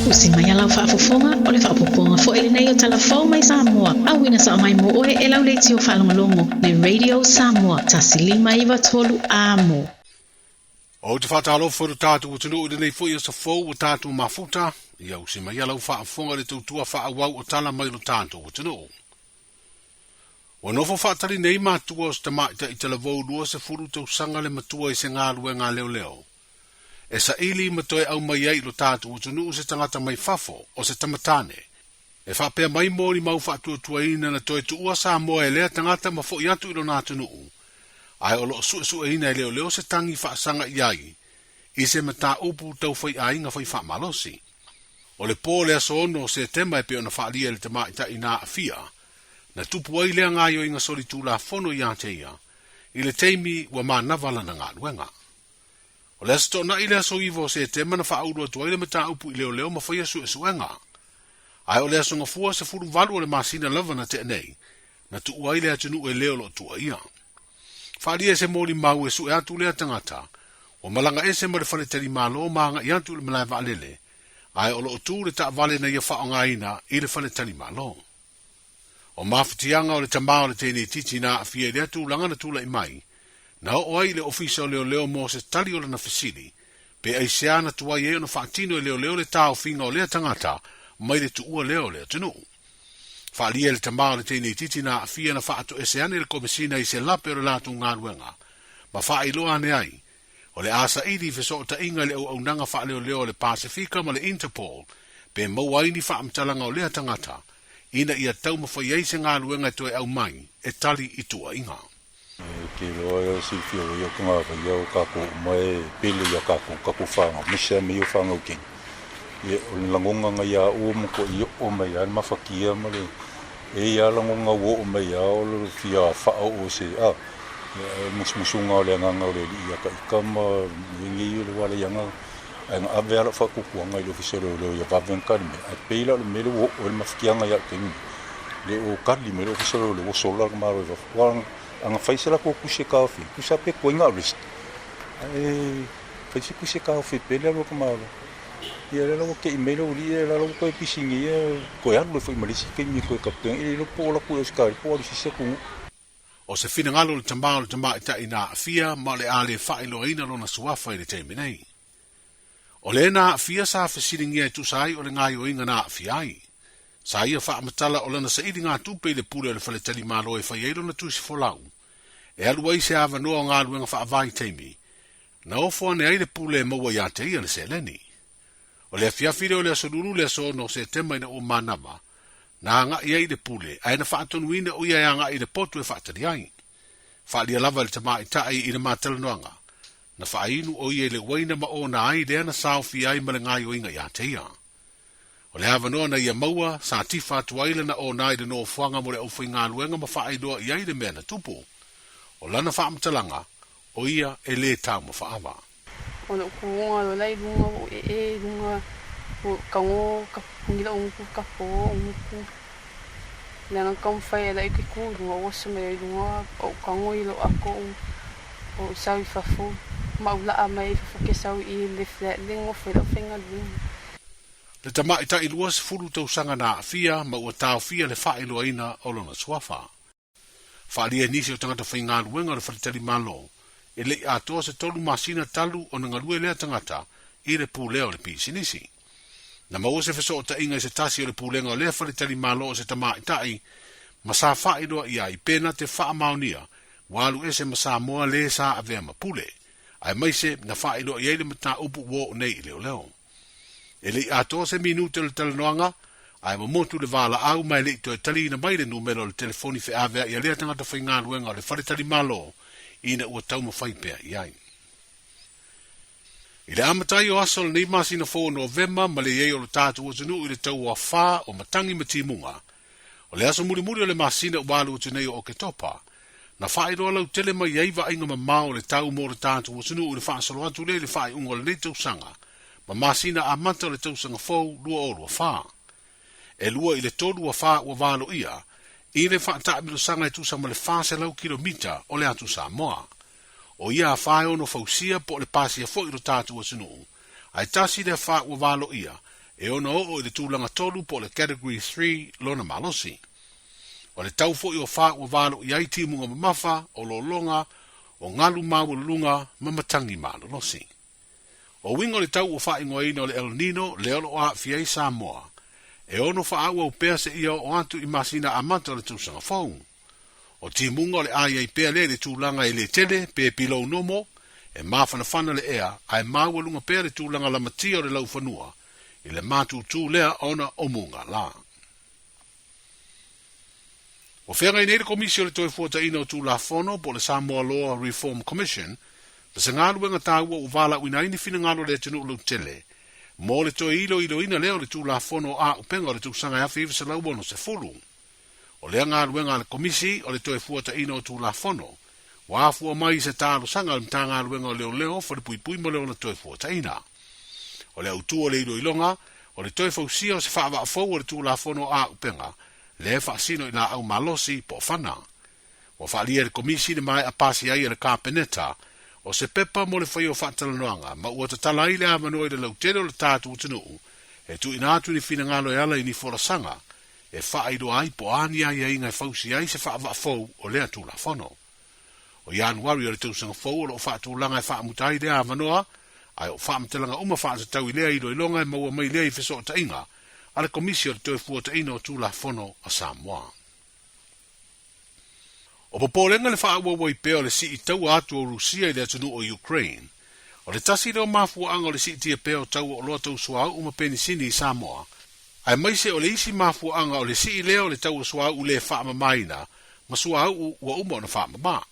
Usi mai alau whaafofonga o le whaapoponga fo ele nei o Tala Fou mai Samoa. Awina sa mai mo oe e lau leiti o whalongolongo le Radio Samoa tasilima iwa tolu amo. O te whatalo fo le tātu o tunu nei fo i o sa fou o tātu mafuta, ia usi mai alau whaafonga le tautua whaawau o tala mai lo tātu o tunu. O nofo whaatari nei mātua o stamaita i tala vau lua se furu tau sanga le matua i se ngā lue ngā leo leo. E sa ili matoe au mai ai lo tātu o tunu se tangata mai fafo o se tamatane. E whapea mai mōri mau whaatua tuaina na toe tuua sa moa e lea tangata ma fo i atu ilo nā tunu. Ai o lo su ina e leo leo se tangi whaasanga i ai. I se mata upu tau whai ai ngā whai wha malosi. O le pō lea so ono se tema e peo na whaalia le tamaita i nā awhia. Na tupu ai lea ngā yo inga sori tūla fono i āteia. I le teimi wa mā navala na ngā luenga. O lea sto na ilea so iwo se tema na whaaurua tua ile mata upu i leo leo ma whaia su e suenga. Ai o lea songa fua se furu valu o le masina lava na te nei. Na tu ua ilea tunu e leo lo tua ia. Whaalia se mōri mau e su e atu lea tangata. O malanga e se mare whale teri mālo maanga i atu le malai waalele. Ai o lo tu le ta vale na ia whaonga ina i le whale teri mālo. O mawhitianga o le tamao le tēnei titi nā a fia lea tūlanga na tūla i mai. Na o ai le ofisa o leo leo mō se tali o le na fasili. Pe ai seana tua i e o na whaatino e leo leo le tāo finga o lea tangata mai le tuua leo leo tunu. Whaalia le tamao le tēnei titi nā a fia na whaato e seane le komisina i se lape o le lātu ngā ruenga. Ma whaailoa ane ai. O le asa idi feso o ta inga le au nanga wha leo leo le Pasifika ma le Interpol. Pe mauaini whaamtalanga o lea tangata. Ina ia tau mawhai eise ngā luenga toe au mai, e tali i tua inga. Ke loa eo si whio i o kunga whai au kako mai pele i a kako whanga, misa me o whanga uking. O le langonga ngai a o moko i o mai an mawhakia ma le, e ia langonga o mai a o le whia whao o se, musmusunga o le anganga o le li i a ka ikama, wingi i le wale ianga, ang avera fa kukuanga i lo fisero lo ya vaven kalme a peila le melo o le mafkianga ya king le o kalli melo fisero le solar maro va wang ang faisela ko kuse kafi kusa pe ko nga risk faisi kuse kafi pele lo kamalo ia le lo ke melo li le lo ko pisingi ko ya lo foi malisi ke mi ko kapten e lo po la ko skar po si se ku o se fina ngalo le tambao ita ina fia ma le ale failo ina lo na suafa i te minei. O le na fia sa fesiringi e tu sai o le ngai o inga na fia ai. Sa ia wha amatala o lana sa idi ngā tupe i le pule o le whale tali mālo e whai eiro na tusi folau. E alua i se awa noa o ngā luenga wha avai teimi. Na ofo ane ai le pule e maua ia te ia le se leni. O le fia fide o le asolulu le aso no se tema ina o manama. Na ngā i ai le pule, ai na wha atonu ina o ia ia ngā i le potu e wha atari ai. Wha lia lava le tama i tai i le mātala noanga. Na whainu o ie le waina ma o na ai lea na saufi ai ma le ngai o inga i ateia. O le hawa noa na ia maua, sa tifa tuaile na o na ai le no fuanga mo le au whai ngā luenga ma whaailoa i ai le mea na tupu. O lana whaamtalanga, o ia e le tau ma whaawa. O le kuonga lo lai runga o runga o kango kapungila o muku kapo o muku. Le nga kamwhai e lai ke ku runga o same runga o kango ilo ako o sawi fafu. Maula a mai whake sau i le flat lingo whera whenga lunga. Le tama i tai lua se furu tau sanga na fia ma ua tau fia le whaeloa ina o lona suafa. Whaalia nisi o tangata whai ngā luenga le wharitari malo. E le atoa se tolu masina talu o nga lue lea tangata i le pūlea o le pisinisi. Na maua se feso o ta inga i se tasi o le pūlenga o lea wharitari malo o se tama i tai ma sa whaeloa i ai pena te wha maunia walu ese ma sa moa le sa avea ma pule. Ai maise na whaelo i eile mata upu wo nei leo leo. E le ato se minute le talanoanga, ai mamotu le vala au mai le to e tali na mai le numero le telefoni fe avea i alea tangata whai ngā luenga o le wharetari malo ina ua tau mawhai pea i ai. I le amatai o asol nei masina 4 Novemba ma le iei o le tātu o tunu i le tau a whā o matangi matimunga. O le aso muri o le masina walu o tunei o ke topa. Na whaeroa lau tele mai eiva inga ma mao le tau mo le tātu o sunu u le whaasalo atu le whae unga le tausanga. Ma masina a manta le tausanga fau lua o lua wha. E lua i le tolu a wha ua walo ia, i le wha milo sanga e tusa ma le whaase lau kilomita o le atu Samoa. O ia a whae ono fausia po le pasi a fo i lo tātu o sunu. Ai tasi le wha ua walo ia, e ona o le tūlanga tolu po le category 3 lona malosi. O le tau fo i o wha ua walo i ai timunga mamafa o lo longa o ngalu mawalunga mamatangi malolosi. O wingo le tau ua wha ingoa ina o le El Nino le olo o a fiei Samoa. E ono wha aua upea se ia o atu i masina amanta o le tūsanga fau. O timunga o le aia i pea le tūlanga i le tele pe pilou nomo e mawhanawhana le ea ai mawalunga pea le tūlanga la matia o le lau whanua i le mātūtū lea ona o munga la. O whenga i neire komisi o le toi fuata ina o tū la whono po le Samoa Law Reform Commission pa se ngālu wenga tāua u wala uina ini whina ngālo le tunu lau tele mo le toi ilo ina leo le tū la whono a upenga o le tūsanga ia whiwa se lau bono se fulu. O le ngālu wenga le komisi o le toi fuata ina o tū la whono wa afua mai se tālo sanga le mta ngālu wenga o leo leo fa le pui pui mo leo le toi fuata ina. O le autu o le ilo ilonga o le toi fausia o se wha wa fau o le tū la whono a upenga le whaasino i la au malosi po whana. O whaalia le komisi le mai a pasi ai le kāpeneta, o se pepa mo le whai o whaatalanoanga, ma ua ta tala i le amano i le lautere o le tātu o tenu, e tu ina atu ni whina ngalo e ala i ni whorasanga, e whaaido ai po ani ai ai ngai whausi ai se whaava fau o le atu la whono. O Januari o le tausanga fau o lo whaatulanga e whaamutai le amanoa, ai o whaamtelanga uma whaasatau i lea i loilonga e maua mai lea i wheso o tainga, ale komisi o le toi fuata ina o tū la whono a Samoa. O popolenga le whaawawai i peo le si i tau atu o Rusia i le atunu o Ukraine. O le tasi leo mafuaanga o le si i tia peo tau o loa tau suau uma penisini i Samoa. Ai maise o le isi mafuaanga o le si i leo le tau o suau u le whaama maina, ma suau ua uma o na whaama maa.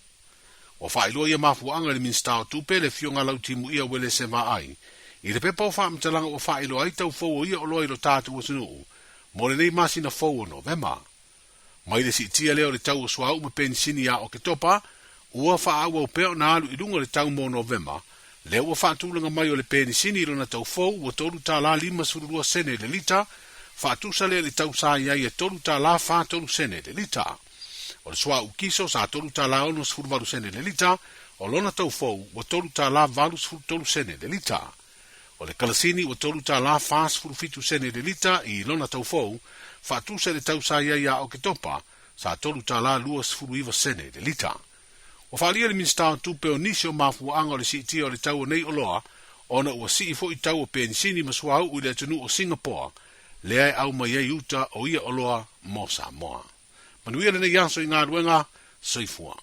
O whailua ia mafuaanga le minsta o tupe le fionga lau timu ia wele se maa ai. I le pepa o whaamtalanga o whailo ai tau fau o ia o loa i lo tātu o sunu, mo le nei masina fau o Novema. Mai le si tia leo le tau o suau ma pensini a o ke topa, ua whaaua o peo na alu i runga le tau mo Novema, leo ua whaatulanga mai o le pensini ilo na tau fau ua tolu tā la 5 sene le lita, whaatusa le tau sa iai e tolu tā la 4 sene le lita. O le suau kiso sa tolu tā la 12 sene le lita, o lona tau fau ua tolu tā la 12 sene le lita. O le kalasini ua tolu tā la 5 sene le lita i lona tau fau, whaatusa le tau sa iai a o ke topa, sa tolu tā la 2 sene le lita. O whaalia le minsta o tupe o nisi o mafuaanga o le si tia o le tau o nei o loa, ona ua si i fo i tau o penisini masuau i le atunu o Singapore, le ai au mai ei uta o ia o loa mo Samoa. Manuia le nei aso i ngā ruenga, soifua.